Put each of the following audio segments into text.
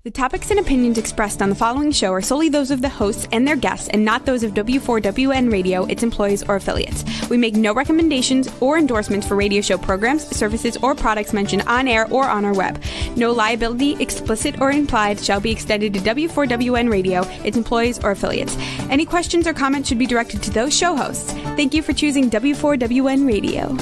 The topics and opinions expressed on the following show are solely those of the hosts and their guests and not those of W4WN Radio, its employees, or affiliates. We make no recommendations or endorsements for radio show programs, services, or products mentioned on air or on our web. No liability, explicit or implied, shall be extended to W4WN Radio, its employees, or affiliates. Any questions or comments should be directed to those show hosts. Thank you for choosing W4WN Radio.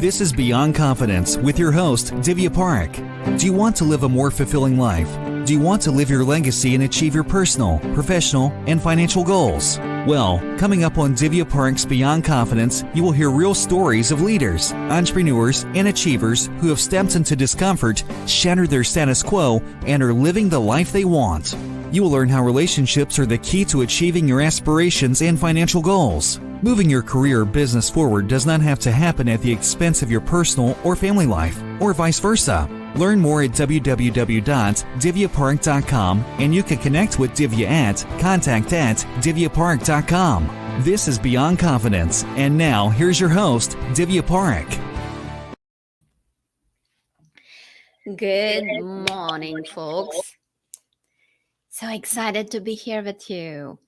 This is Beyond Confidence with your host, Divya Parekh. Do you want to live a more fulfilling life? Do you want to live your legacy and achieve your personal, professional, and financial goals? Well, coming up on Divya Parekh's Beyond Confidence, you will hear real stories of leaders, entrepreneurs, and achievers who have stepped into discomfort, shattered their status quo, and are living the life they want. You will learn how relationships are the key to achieving your aspirations and financial goals. Moving your career or business forward does not have to happen at the expense of your personal or family life, or vice versa. Learn more at www.divyaparekh.com, and you can connect with Divya at contact@divyaparekh.com. This is Beyond Confidence, and now here's your host, Divya Parekh. Good morning, folks. So excited to be here with you.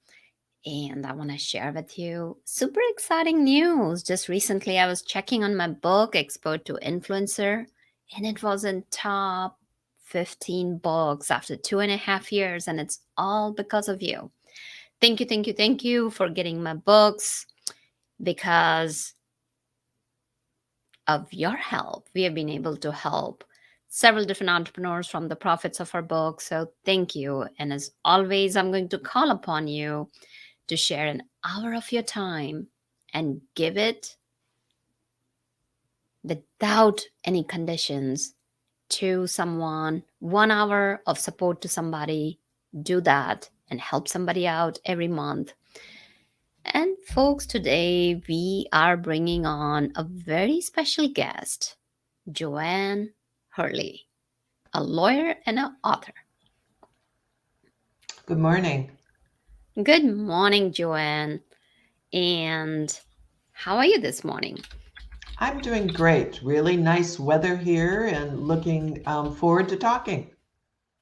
And I want to share with you super exciting news. Just recently, I was checking on my book, Expert to Influencer, and it was in top 15 books after 2.5 years. And it's all because of you. Thank you for getting my books. Because of your help, we have been able to help several different entrepreneurs from the profits of our book. So thank you. And as always, I'm going to call upon you to share an hour of your time and give it without any conditions to someone. 1 hour of support to somebody. Do that and help somebody out every month. And folks, today we are bringing on a very special guest, Joanne Hurley, a lawyer and an author. Good morning. Good morning, Joanne. And how are you this morning? I'm doing great. Really nice weather here and looking forward to talking.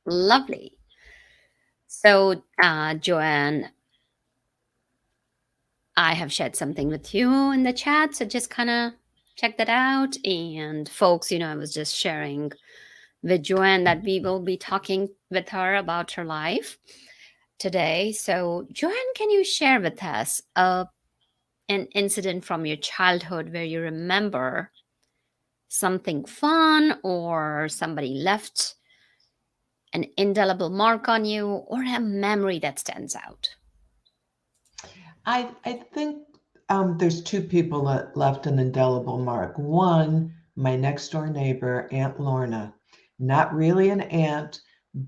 Lovely. So, Joanne, I have shared something with you in the chat, so just kind of check that out. And folks, I was just sharing with Joanne that we will be talking with her about her life today. So, Joanne, can you share with us an incident from your childhood where you remember something fun or somebody left an indelible mark on you or a memory that stands out? I think there's two people that left an indelible mark. One, my next door neighbor, Aunt Lorna. Not really an aunt,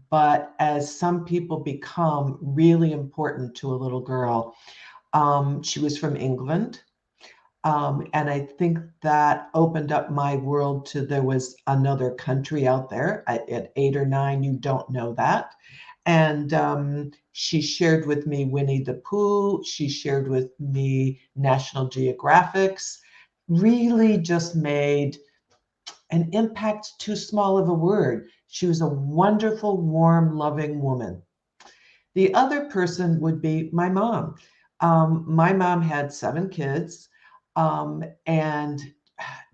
but as some people become really important to a little girl. She was from England. And I think that opened up my world to there was another country out there. At 8 or 9, you don't know that. And she shared with me Winnie the Pooh. She shared with me National Geographics. Really just made an impact, too small of a word. She was a wonderful, warm, loving woman. The other person would be my mom. My mom had 7 kids and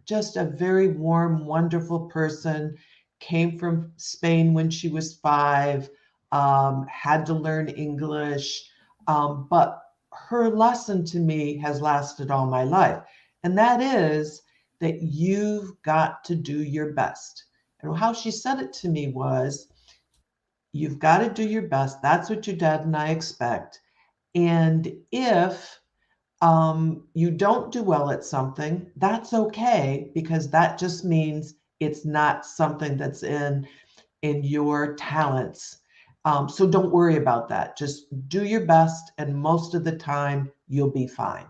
just a very warm, wonderful person, came from Spain when she was 5, had to learn English, but her lesson to me has lasted all my life. And that is that you've got to do your best. And how she said it to me was, you've got to do your best. That's what your dad and I expect. And if you don't do well at something, that's okay, because that just means it's not something that's in your talents. So don't worry about that. Just do your best, and most of the time you'll be fine.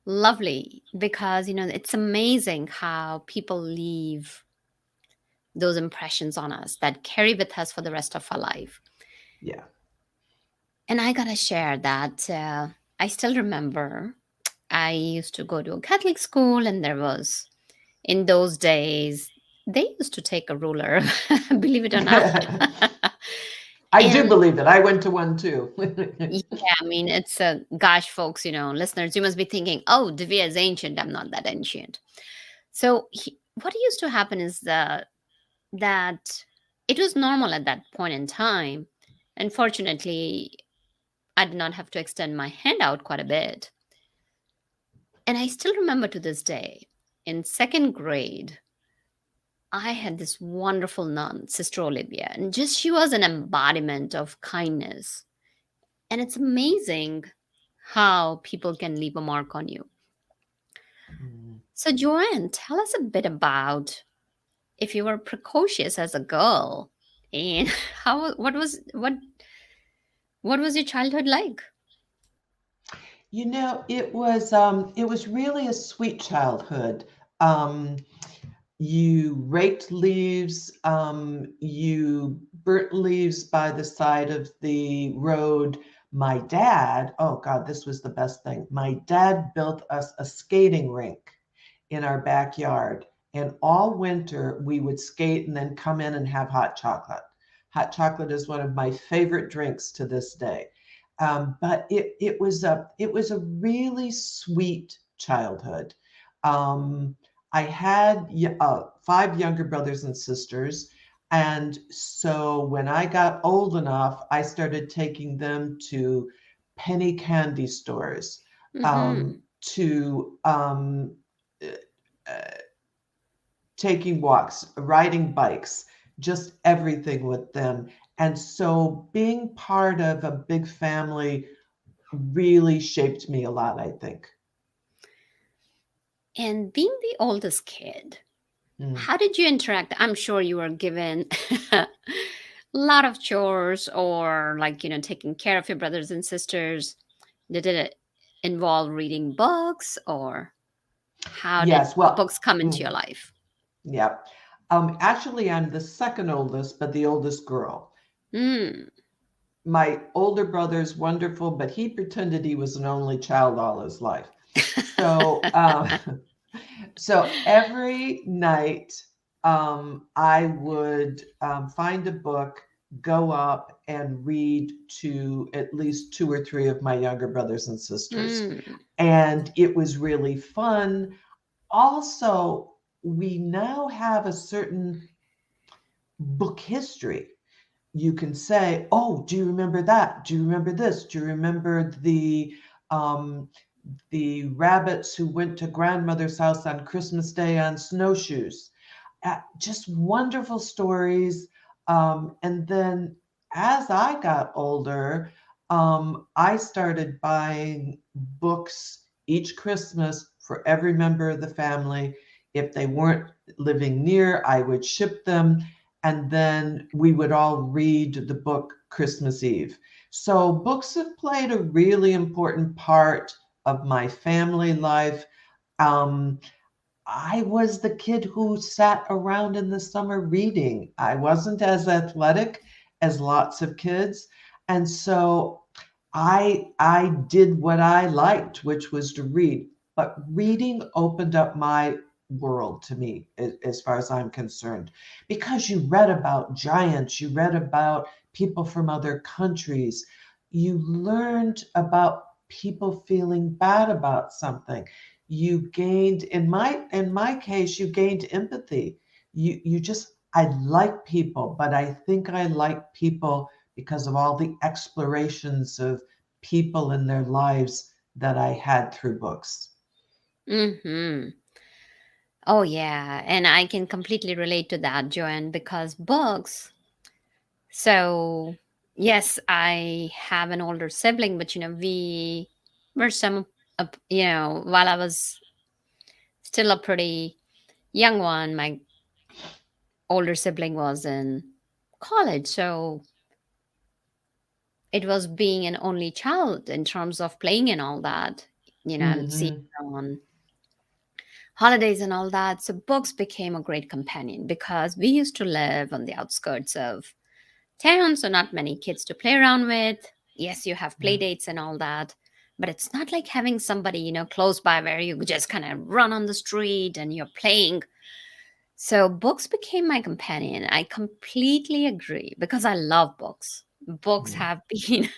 Lovely, because it's amazing how people leave those impressions on us that carry with us for the rest of our life. Yeah. And I gotta share that I still remember I used to go to a Catholic school, and there was, in those days, they used to take a ruler, believe it or not. I do And believe it. I went to one too. yeah, I mean, it's a gosh, folks, listeners, you must be thinking, oh, Divya is ancient. I'm not that ancient. So, what used to happen is that it was normal at that point in time. Unfortunately, I did not have to extend my hand out quite a bit. And I still remember to this day, in second grade, I had this wonderful nun, Sister Olivia, and just she was an embodiment of kindness. And it's amazing how people can leave a mark on you. Mm. So, Joanne, tell us a bit about if you were precocious as a girl, and how what was your childhood like? It was really a sweet childhood. Um, you raked leaves, you burnt leaves by the side of the road. My dad, oh God, this was the best thing. My dad built us a skating rink in our backyard. And all winter we would skate and then come in and have hot chocolate. Hot chocolate is one of my favorite drinks to this day. But it was a really sweet childhood. Um, I had five younger brothers and sisters. And so when I got old enough, I started taking them to penny candy stores, Mm-hmm. to uh, taking walks, riding bikes, just everything with them. And so being part of a big family really shaped me a lot, I think. And being the oldest kid, Mm. how did you interact? I'm sure you were given a lot of chores, or like, taking care of your brothers and sisters. Did it involve reading books, or how did Yes, well, books come into mm, your life? yeah. Actually, I'm the second oldest, but the oldest girl. Mm. My older brother's wonderful, but he pretended he was an only child all his life. So, so every night, I would find a book, go up and read to at least two or three of my younger brothers and sisters. Mm. And it was really fun. Also, we now have a certain book history. You can say, "Oh, do you remember that? Do you remember this? Do you remember um, the rabbits who went to grandmother's house on Christmas Day on snowshoes?" Just wonderful stories. And then as I got older, I started buying books each Christmas for every member of the family. If they weren't living near, I would ship them. And then we would all read the book Christmas Eve. So books have played a really important part of my family life. Um, I was the kid who sat around in the summer reading. I wasn't as athletic as lots of kids. And so I did what I liked, which was to read. But reading opened up my world to me, as far as I'm concerned, because you read about giants, you read about people from other countries, you learned about people feeling bad about something. You gained, in my case, you gained empathy. You just, I like people, but I think I like people because of all the explorations of people in their lives that I had through books. Hmm. Oh, yeah. And I can completely relate to that, Joanne, because books. So, yes, I have an older sibling, but, we were while I was still a pretty young one, my older sibling was in college. So, it was being an only child in terms of playing and all that. I would see Hmm. her on holidays and all that. So books became a great companion because we used to live on the outskirts of town, so not many kids to play around with. Yes, you have play Yeah. dates and all that, but it's not like having somebody, close by where you just kind of run on the street and you're playing. So books became my companion. I completely agree because I love books. Books Mm. have been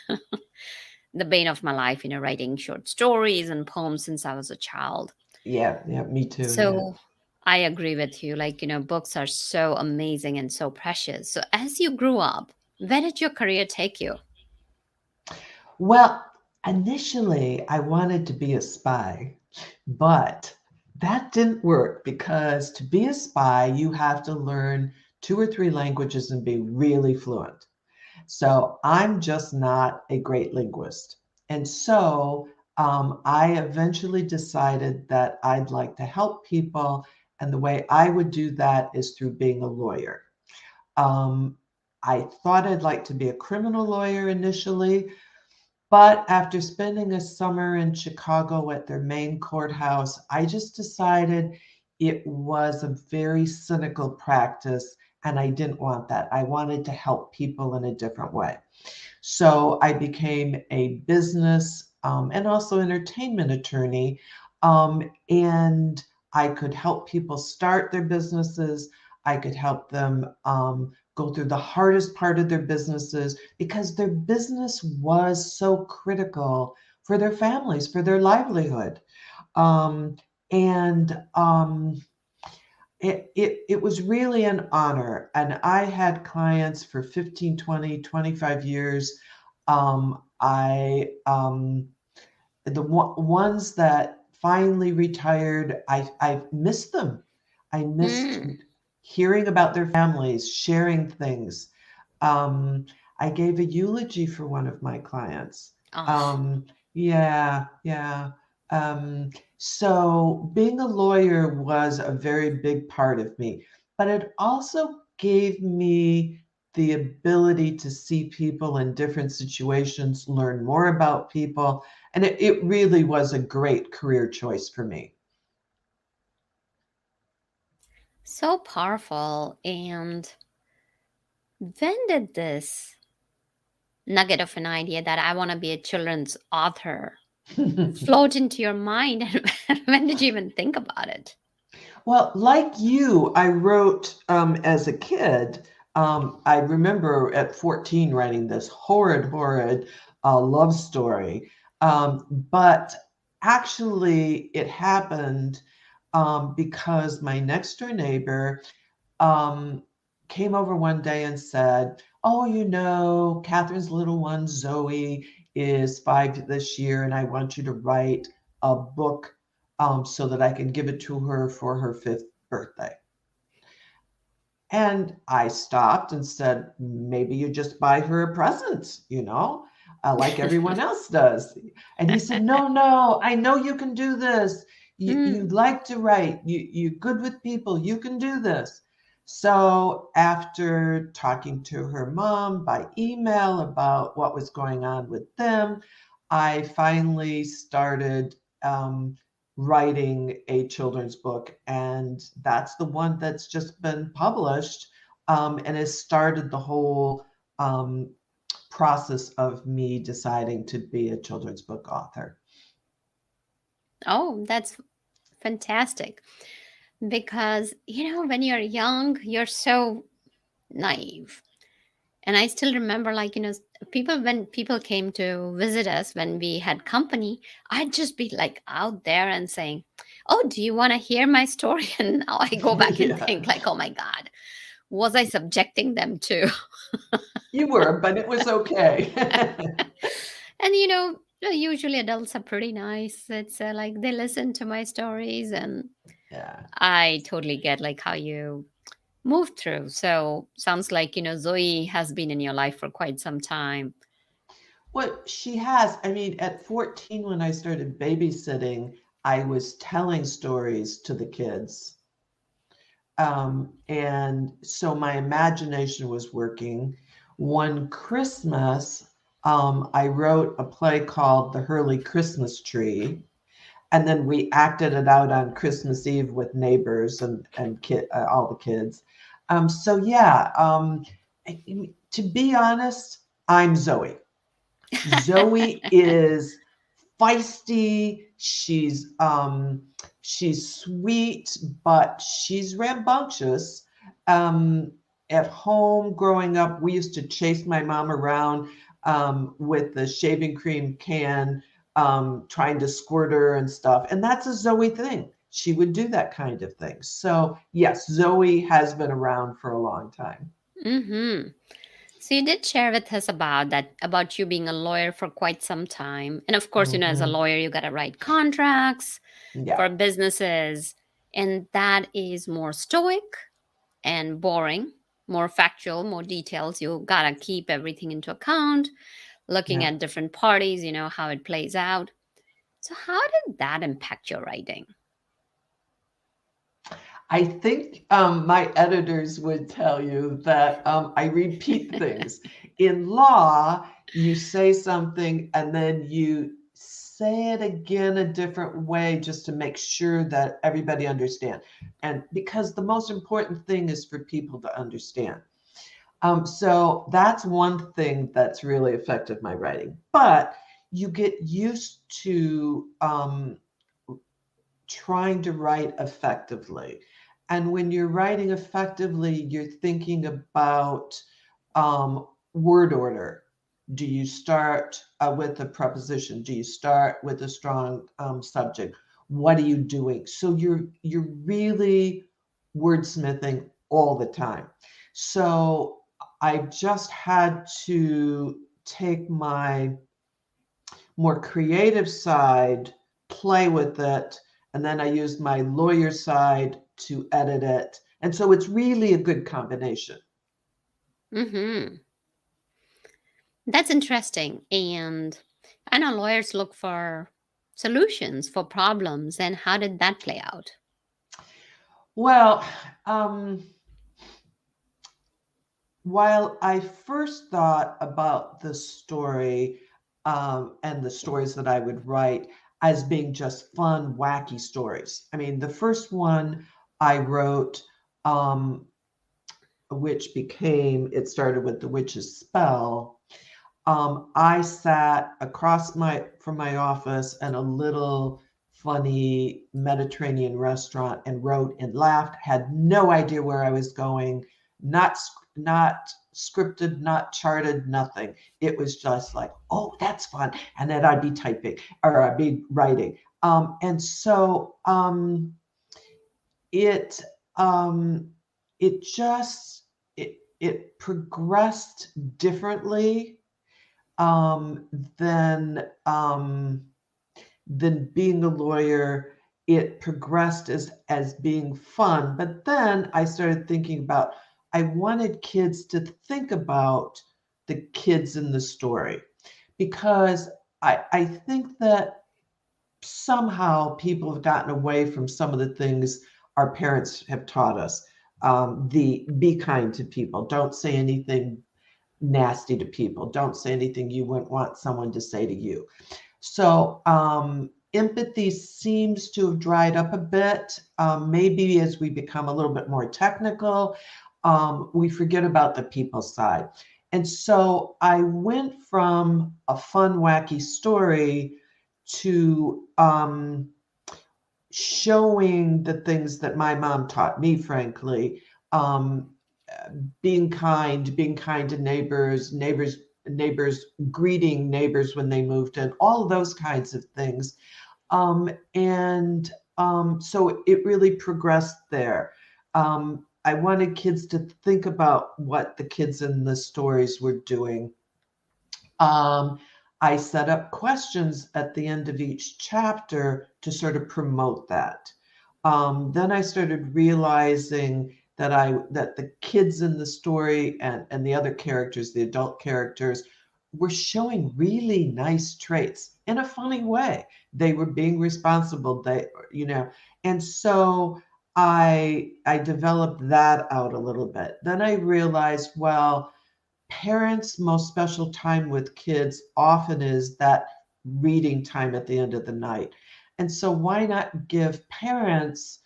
the bane of my life, writing short stories and poems since I was a child. Yeah, me too. Yeah. So I agree with you. Like, books are so amazing and so precious. So as you grew up, where did your career take you? Well, initially I wanted to be a spy, but that didn't work because to be a spy, you have to learn 2 or 3 languages and be really fluent. So I'm just not a great linguist. And so I eventually decided that I'd like to help people. And the way I would do that is through being a lawyer. Um, I thought I'd like to be a criminal lawyer initially, but after spending a summer in Chicago at their main courthouse, I just decided it was a very cynical practice and I didn't want that. I wanted to help people in a different way. So I became a business and also entertainment attorney. And I could help people start their businesses. I could help them go through the hardest part of their businesses because their business was so critical for their families, for their livelihood. Um, and it was really an honor. And I had clients for 15, 20, 25 years. The ones that finally retired, I missed them. I missed Mm. hearing about their families, sharing things. Um, I gave a eulogy for one of my clients. Oh, Um, yeah, yeah. Um, so being a lawyer was a very big part of me, but it also gave me the ability to see people in different situations, learn more about people, and it really was a great career choice for me. so powerful. And when did this nugget of an idea that I want to be a children's author float into your mind? And when did you even think about it? Well, like you, I wrote as a kid. I remember at 14 writing this horrid love story. But actually, it happened because my next door neighbor um, came over one day and said, "Oh, Catherine's little one, Zoe, is 5 this year, and I want you to write a book so that I can give it to her for her 5th birthday." And I stopped and said, "Maybe you just buy her a present, like everyone else does." And he said, "No, no, I know you can do this. You Mm. like to write. You're good with people. You can do this." So after talking to her mom by email about what was going on with them, I finally started writing a children's book, and that's the one that's just been published and has started the whole um, process of me deciding to be a children's book author. Oh, that's fantastic. Because, when you're young, you're so naive. And I still remember, like, when people came to visit us, when we had company, I'd just be like out there and saying, "Oh, do you want to hear my story?" And now I go back and Yeah, think, like, "Oh my God, was I subjecting them to?" you were, but it was okay. And, usually adults are pretty nice. It's like they listen to my stories, and Yeah. I totally get like how you moved through. So sounds like, Zoe has been in your life for quite some time. Well, she has. I mean, at 14, when I started babysitting, I was telling stories to the kids. And so my imagination was working. One Christmas, I wrote a play called The Hurley Christmas Tree, and then we acted it out on Christmas Eve with neighbors and all the kids. So yeah, to be honest, I'm Zoe. Zoe is feisty, she's sweet, but she's rambunctious. At home growing up, we used to chase my mom around with the shaving cream can, trying to squirt her and stuff. And that's a Zoe thing. She would do that kind of thing. So yes, Zoe has been around for a long time. Mm-hmm. So you did share with us about you being a lawyer for quite some time. And of course, as a lawyer, you got to write contracts Yeah. for businesses. And that is more stoic and boring, more factual, more details. You got to keep everything into account, looking Yeah. at different parties, how it plays out. So how did that impact your writing? I think my editors would tell you that I repeat things. In law, you say something and then you say it again a different way just to make sure that everybody understands. And because the most important thing is for people to understand. So that's one thing that's really affected my writing. But you get used to trying to write effectively. And when you're writing effectively, you're thinking about word order. Do you start with a preposition? Do you start with a strong subject? What are you doing? So you're really wordsmithing all the time. So I just had to take my more creative side, play with it, and then I used my lawyer side to edit it. And so it's really a good combination. Mm-hmm. That's interesting. And I know lawyers look for solutions for problems. And how did that play out? Well, while I first thought about the story and the stories that I would write as being just fun, wacky stories. I mean, the first one I wrote, which it started with the witch's spell. I sat across from my office in a little funny Mediterranean restaurant and wrote and laughed, had no idea where I was going, not scripted, not charted, nothing. It was just like, oh, that's fun. And then I'd be typing or I'd be writing. And so it just it progressed differently than being a lawyer. It progressed as being fun, but then I started thinking about I wanted kids to think about the kids in the story, because I think that somehow people have gotten away from some of the things our parents have taught us. Be kind to people, don't say anything nasty to people, don't say anything you wouldn't want someone to say to you. So empathy seems to have dried up a bit. Maybe as we become a little bit more technical, we forget about the people side. And so I went from a fun, wacky story to showing the things that my mom taught me, frankly. Being kind to neighbors, greeting neighbors when they moved in, all of those kinds of things. And so it really progressed there. I wanted kids to think about what the kids in the stories were doing. I set up questions at the end of each chapter to sort of promote that. Then I started realizing that the kids in the story and the other characters, the adult characters, were showing really nice traits in a funny way. They were being responsible, and so I developed that out a little bit. Then I realized, well, parents' most special time with kids often is that reading time at the end of the night. And so why not give parents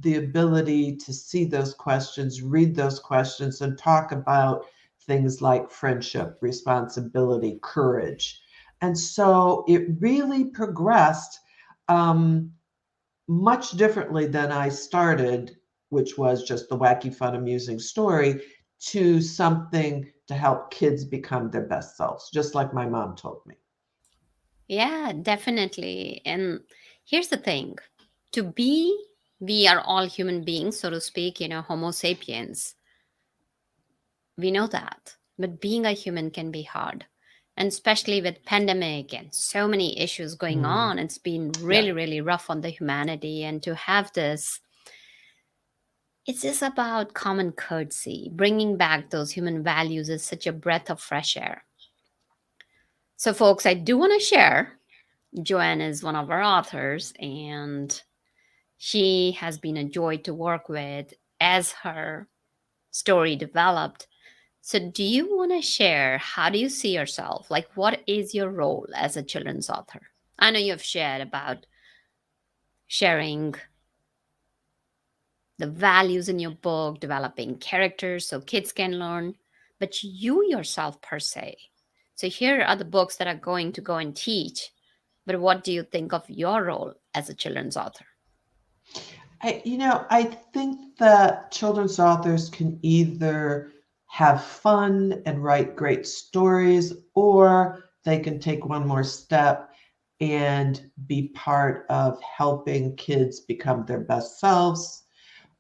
the ability to see those questions, read those questions, and talk about things like friendship, responsibility, courage. And so it really progressed much differently than I started, which was just the wacky, fun, amusing story, to something to help kids become their best selves, just like my mom told me. Yeah, definitely. And here's the thing, to be, we are all human beings, so to speak, Homo sapiens. We know that. But being a human can be hard. And especially with pandemic and so many issues going Mm, on, it's been yeah. really, really rough on the humanity. And to have this, it's just about common courtesy. Bringing back those human values is such a breath of fresh air. So, folks, I do want to share. Joanne is one of our authors, and she has been a joy to work with as her story developed. So, do you want to share, how do you see yourself? Like, what is your role as a children's author? I know you've shared about sharing the values in your book, developing characters so kids can learn, but you yourself, per se. So, here are the books that are going to go and teach. But what do you think of your role as a children's author? I think that children's authors can either have fun and write great stories, or they can take one more step and be part of helping kids become their best selves,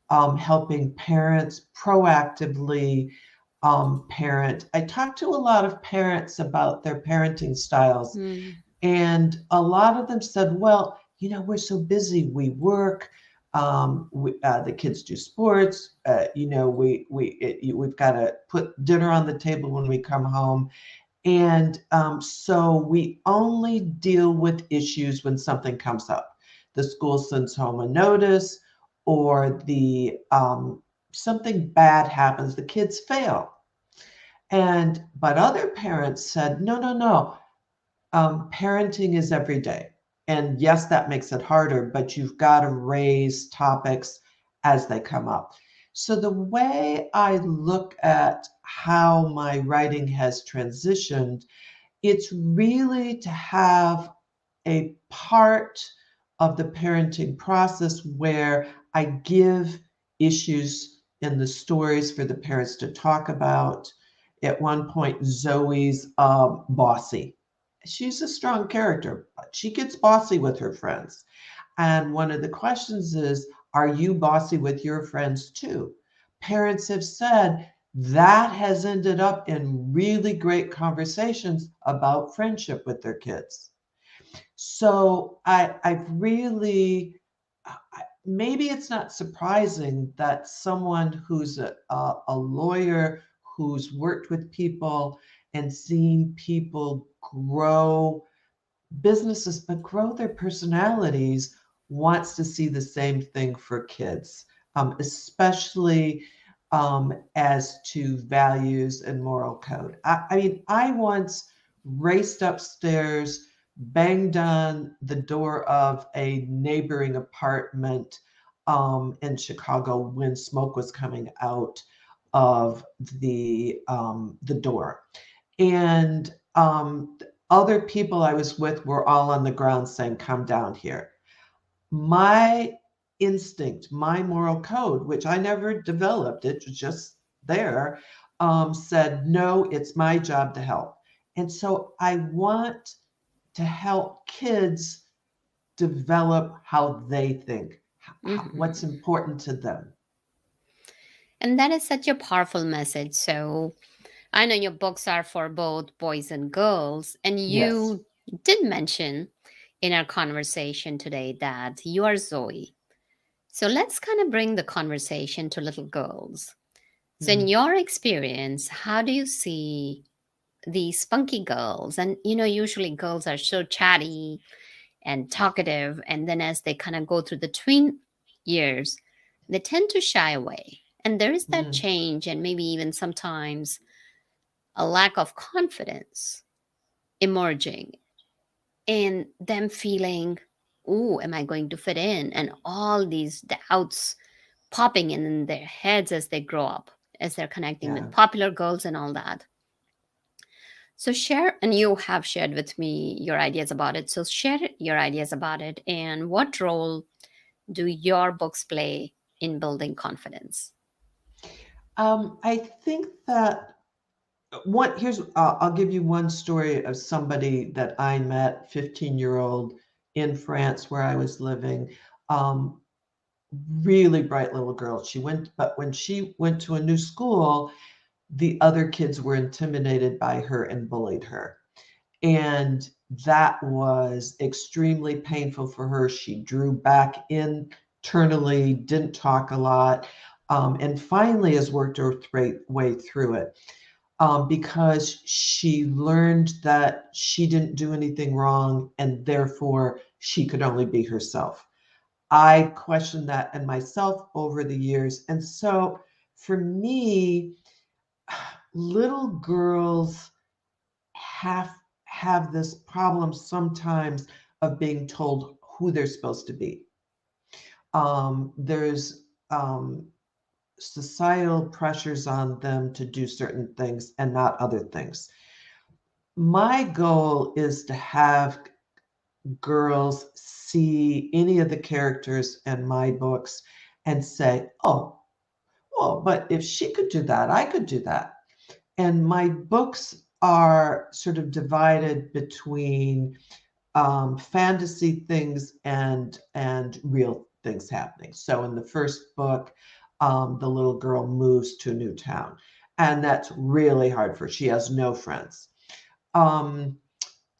helping parents proactively parent. I talk to a lot of parents about their parenting styles, Hmm. and a lot of them said, well, we're so busy. We work. The kids do sports. We've got to put dinner on the table when we come home, and so we only deal with issues when something comes up. The school sends home a notice, or the something bad happens. The kids fail, but other parents said, no, no, no. Parenting is every day. And yes, that makes it harder, but you've got to raise topics as they come up. So the way I look at how my writing has transitioned, it's really to have a part of the parenting process where I give issues in the stories for the parents to talk about. At one point, Zoe's bossy. She's a strong character, but she gets bossy with her friends. And one of the questions is, are you bossy with your friends too? Parents have said that has ended up in really great conversations about friendship with their kids. So I've really, maybe it's not surprising that someone who's a lawyer who's worked with people and seen people grow businesses, but grow their personalities, wants to see the same thing for kids, especially as to values and moral code. I mean, I once raced upstairs, banged on the door of a neighboring apartment in Chicago when smoke was coming out of the door. And other people I was with were all on the ground saying, come down here. My instinct, my moral code, which I never developed, it was just there, said, no, it's my job to help. And so I want to help kids develop how they think, what's Hmm. important to them. And that is such a powerful message. So, I know your books are for both boys and girls, and Yes. you did mention in our conversation today that you are Zoe. So let's kind of bring the conversation to little girls. So, in Mm, your experience, how do you see these spunky girls? And usually girls are so chatty and talkative, and then as they kind of go through the tween years, they tend to shy away. And there is that mm, change, and maybe even sometimes a lack of confidence emerging, and them feeling, oh, am I going to fit in? And all these doubts popping in their heads as they grow up, as they're connecting with yeah. popular girls and all that. So share, and you have shared with me your ideas about it. So share your ideas about it, and what role do your books play in building confidence? I think that I'll give you one story of somebody that I met, 15-year-old in France where I was living. Um, really bright little girl. But when she went to a new school, the other kids were intimidated by her and bullied her. And that was extremely painful for her. She drew back internally, didn't talk a lot, and finally has worked her way through it, because she learned that she didn't do anything wrong and therefore she could only be herself. I questioned that in myself over the years. And so for me, little girls have this problem sometimes of being told who they're supposed to be. There's societal pressures on them to do certain things and not other things. My goal is to have girls see any of the characters in my books and say, oh, well, but if she could do that, I could do that. And my books are sort of divided between fantasy things and real things happening. So in the first book, the little girl moves to a new town, and that's really hard for her. She has no friends. Um,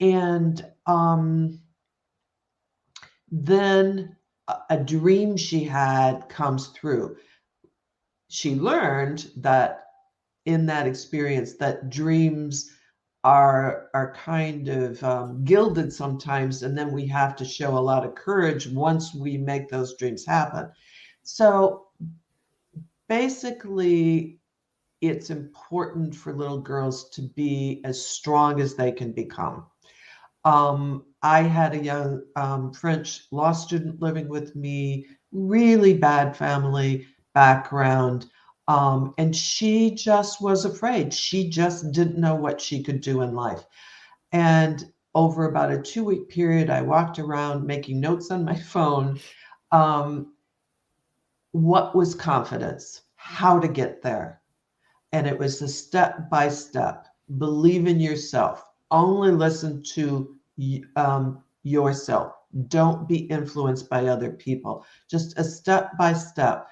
and then a dream she had comes through. She learned that in that experience that dreams are kind of gilded sometimes, and then we have to show a lot of courage once we make those dreams happen. So basically, it's important for little girls to be as strong as they can become. I had a young French law student living with me, really bad family background. And she just was afraid. She just didn't know what she could do in life. And over about a 2-week period, I walked around making notes on my phone. What was confidence? How to get there? And it was a step by step. Believe in yourself. Only listen to yourself. Don't be influenced by other people. Just a step by step.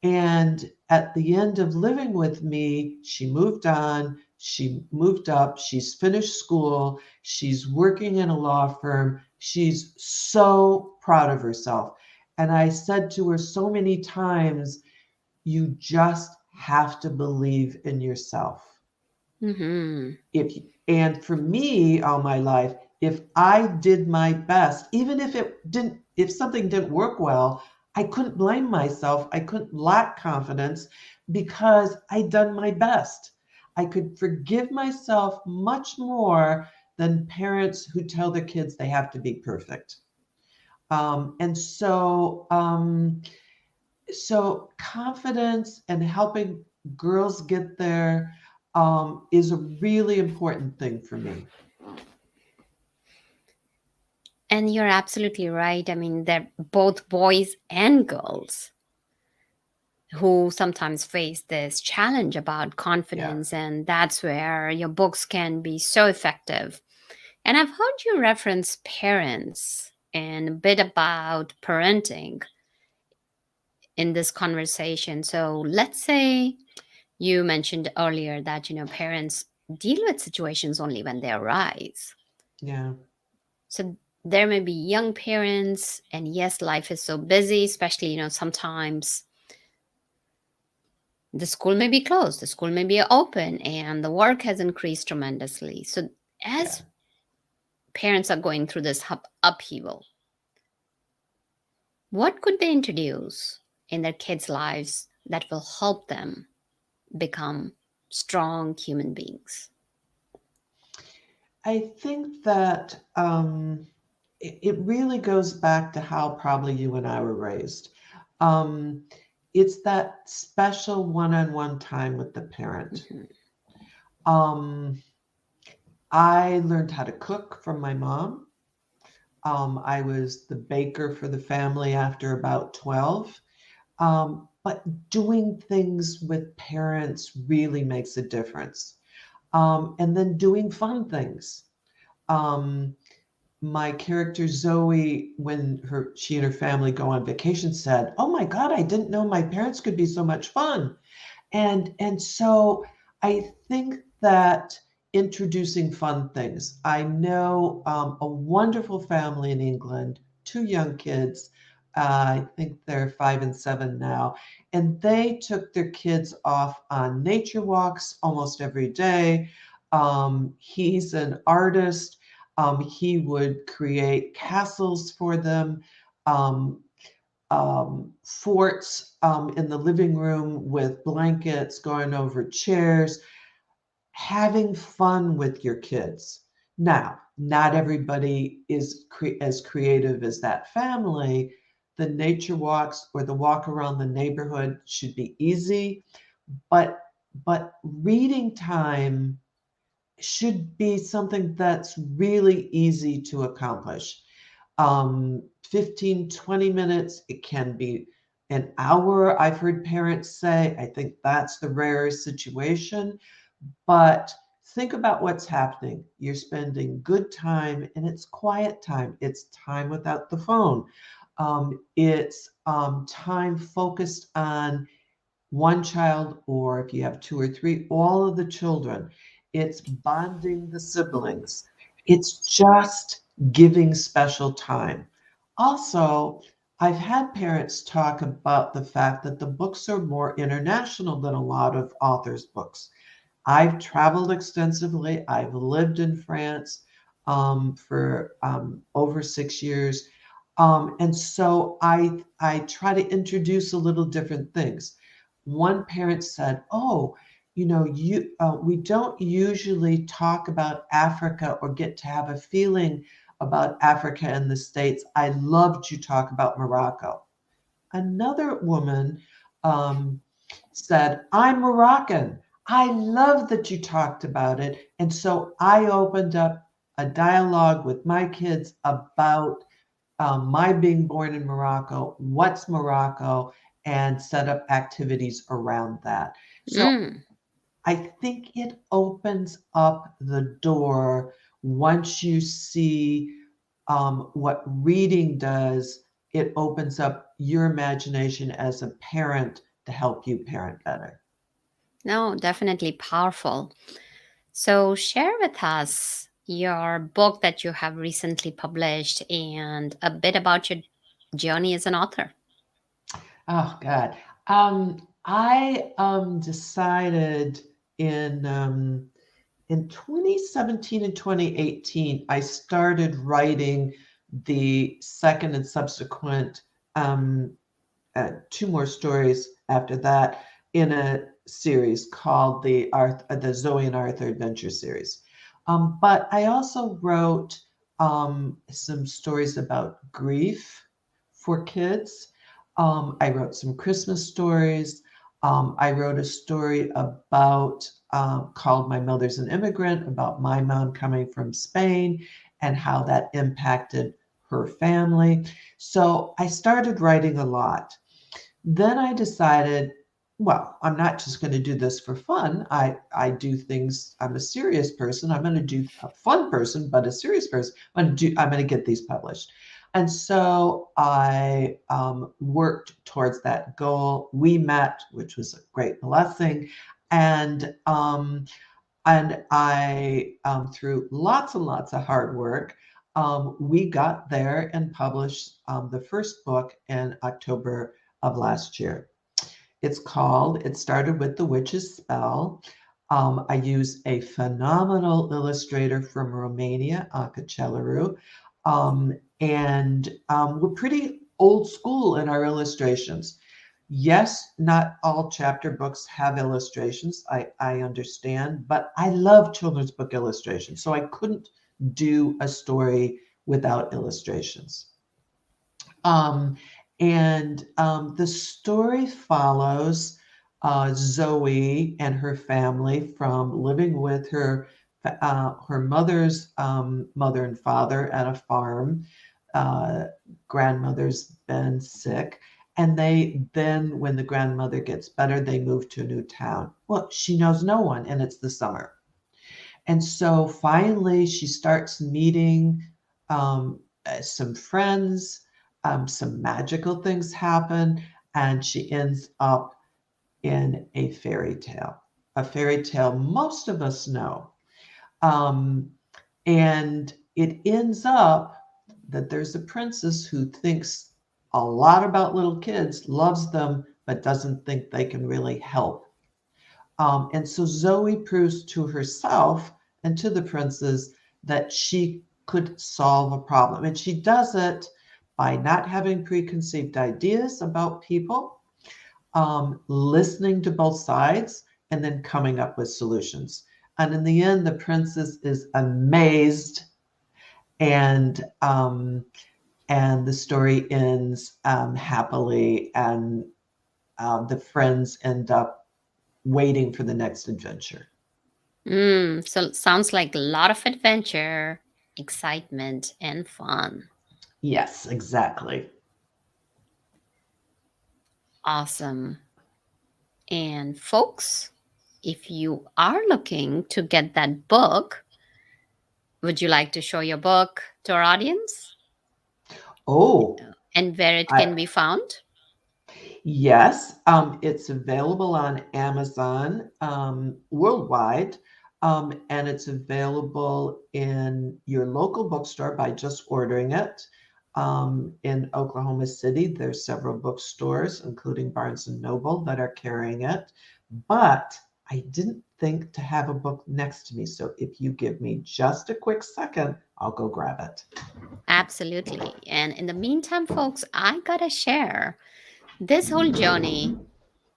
And at the end of living with me, she moved on. She moved up. She's finished school. She's working in a law firm. She's so proud of herself. And I said to her so many times, you just have to believe in yourself. Mm-hmm. And for me, all my life, if I did my best, even if something didn't work well, I couldn't blame myself. I couldn't lack confidence because I'd done my best. I could forgive myself much more than parents who tell their kids they have to be perfect. So confidence and helping girls get there is a really important thing for me. And you're absolutely right. I mean, they're both boys and girls who sometimes face this challenge about Yeah. confidence, and that's where your books can be so effective. And I've heard you reference parents and a bit about parenting in this conversation. So let's say you mentioned earlier that, parents deal with situations only when they arise. Yeah. So there may be young parents, and yes, life is so busy, especially, sometimes the school may be closed, the school may be open, and the work has increased tremendously. So Yeah. as parents are going through this upheaval, what could they introduce in their kids' lives that will help them become strong human beings? I think that it really goes back to how probably you and I were raised. Um, it's that special one-on-one time with the parent. Mhm. Um, I learned how to cook from my mom. I was the baker for the family after about 12. But doing things with parents really makes a difference. And then doing fun things. Um, my character Zoe, when she and her family go on vacation, said, "Oh my God, I didn't know my parents could be so much fun." And so I think that introducing fun things. I know a wonderful family in England, two young kids. I think they're 5 and 7 now, and they took their kids off on nature walks almost every day. He's an artist. He would create castles for them. Um, forts in the living room with blankets going over chairs, having fun with your kids. Now, not everybody is as creative as that family. The nature walks or the walk around the neighborhood should be easy, but reading time should be something that's really easy to accomplish. 15, 20 minutes, it can be an hour. I've heard parents say, I think that's the rarest situation, but think about what's happening. You're spending good time and it's quiet time. It's time without the phone. It's time focused on one child, or if you have two or three, all of the children. It's bonding the siblings. It's just giving special time. Also, I've had parents talk about the fact that the books are more international than a lot of authors' books. I've traveled extensively. I've lived in France for over 6 years. And so I try to introduce a little different things. One parent said, "Oh, we don't usually talk about Africa or get to have a feeling about Africa and the States. I loved you talk about Morocco." Another woman um, said, "I'm Moroccan. I love that you talked about it." And so I opened up a dialogue with my kids about my being born in Morocco, what's Morocco, and set up activities around that. So Mm. I think it opens up the door once you see what reading does. It opens up your imagination as a parent to help you parent better. No, definitely powerful. So, share with us your book that you have recently published and a bit about your journey as an author. Oh God. I decided in 2017 and 2018, I started writing the second and subsequent two more stories after that in a series called the Zoe and Arthur Adventure series. But I also wrote some stories about grief for kids. I wrote some Christmas stories. I wrote a story about called My Mother's an Immigrant, about my mom coming from Spain and how that impacted her family. So I started writing a lot. Then I decided, well, I'm not just going to do this for fun. I do things. I'm a serious person. I'm going to do a fun person, but a serious person. I'm going to get these published. And so I worked towards that goal. We met, which was a great blessing, and I through lots and lots of hard work, we got there and published the first book in October of last year. It started with The Witch's Spell. I use a phenomenal illustrator from Romania, Anca Celeru, and we're pretty old school in our illustrations. Yes, not all chapter books have illustrations. I understand, but I love children's book illustrations, so I couldn't do a story without illustrations. And the story follows Zoe and her family from living with her her mother's mother and father at a farm. Grandmother's been sick. And then when the grandmother gets better, they move to a new town. Well, she knows no one, and it's the summer. And so finally she starts meeting some friends, some magical things happen, and she ends up in a fairy tale most of us know. And it ends up that there's a princess who thinks a lot about little kids, loves them, but doesn't think they can really help. And so Zoe proves to herself and to the princess that she could solve a problem. And she does it by not having preconceived ideas about people, listening to both sides, and then coming up with solutions. And in the end, the princess is amazed, and the story ends happily, and the friends end up waiting for the next adventure. So it sounds like a lot of adventure, excitement, and fun. Yes, exactly. Awesome. And folks, if you are looking to get that book, would you like to show your book to our audience Oh, and where it can be found? Yes, it's available on Amazon worldwide, and it's available in your local bookstore by just ordering it. In Oklahoma City, there's several bookstores, including Barnes and Noble, that are carrying it. But I didn't think to have a book next to me, so if you give me just a quick second, I'll go grab it. Absolutely. And in the meantime, folks, I gotta share this whole journey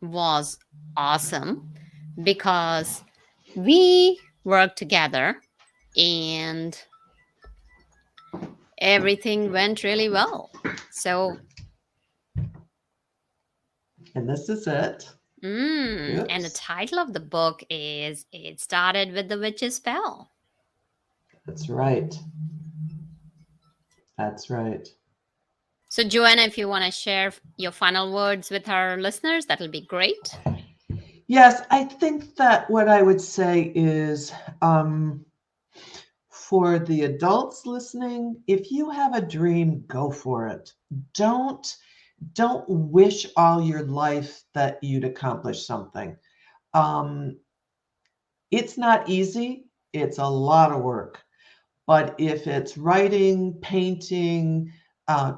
was awesome because we worked together and everything went really well. So, And this is it. and the Oops. title of the book is It Started with the Witch's Spell. That's right. That's right. So, Joanna, if you want to share your final words with our listeners, that'll be great. Yes, I think that what I would say is for the adults listening, if you have a dream, go for it. Don't wish all your life that you'd accomplish something. It's not easy. It's a lot of work. But if it's writing, painting,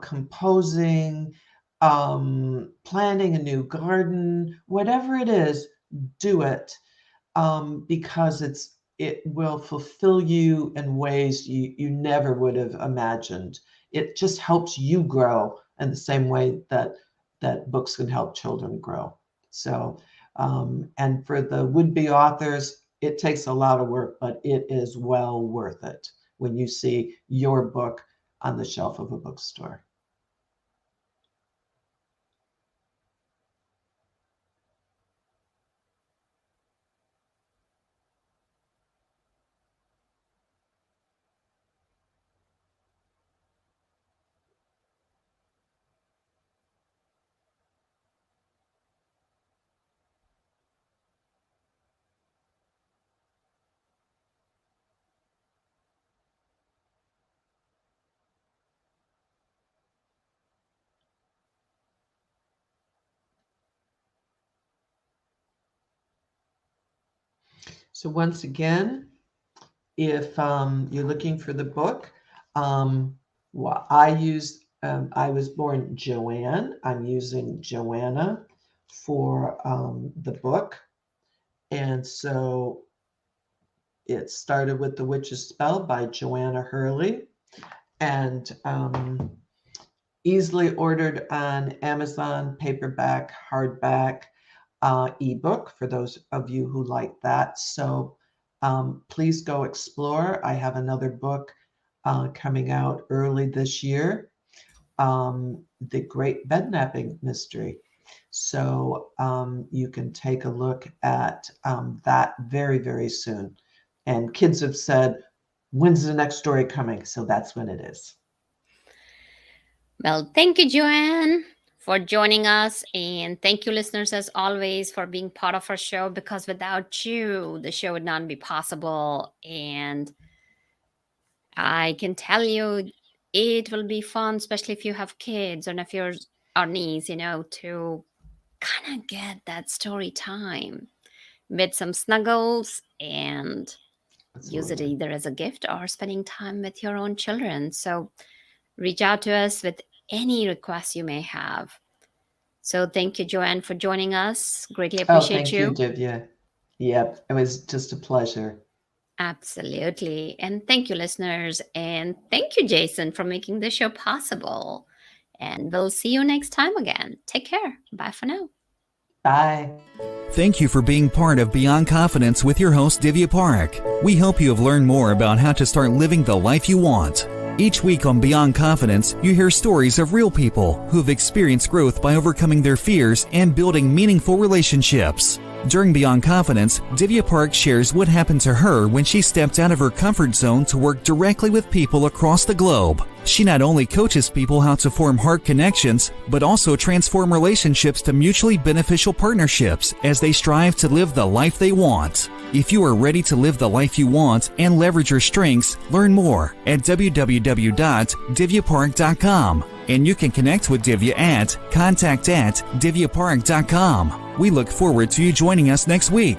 composing, planting a new garden, whatever it is, do it, because it will fulfill you in ways you never would have imagined. It just helps you grow in the same way that books can help children grow. So, and for the would-be authors, it takes a lot of work, but it is well worth it when you see your book on the shelf of a bookstore. So once again, if you're looking for the book, well, I was born Joanne. I'm using Joanna for the book. And so it started with The Witch's Spell by Joanna Hurley, and easily ordered on Amazon, paperback, hardback, ebook for those of you who like that. So please go explore. I have another book coming out early this year, The Great Bednapping Mystery. So you can take a look at that very, very soon. And kids have said, when's the next story coming? So that's when it is. Well, thank you, Joanne, for joining us. And thank you, listeners, as always, for being part of our show, because without you, the show would not be possible. And I can tell you it will be fun, especially if you have kids and if you're our niece, to kind of get that story time with some snuggles and use it either as a gift or spending time with your own children. So reach out to us with any requests you may have. So thank you, Joanne, for joining us. Greatly appreciate you. Thank you, Divya. Yep, it was just a pleasure. Absolutely. And thank you, listeners. And thank you, Jason, for making this show possible. And we'll see you next time again. Take care. Bye for now. Bye. Thank you for being part of Beyond Confidence with your host, Divya Parekh. We hope you have learned more about how to start living the life you want. Each week on Beyond Confidence, you hear stories of real people who have experienced growth by overcoming their fears and building meaningful relationships. During Beyond Confidence, Divya Parekh shares what happened to her when she stepped out of her comfort zone to work directly with people across the globe. She not only coaches people how to form heart connections, but also transform relationships to mutually beneficial partnerships as they strive to live the life they want. If you are ready to live the life you want and leverage your strengths, learn more at www.divyaparekh.com. And you can connect with Divya at contact@divyaparekh.com. We look forward to you joining us next week.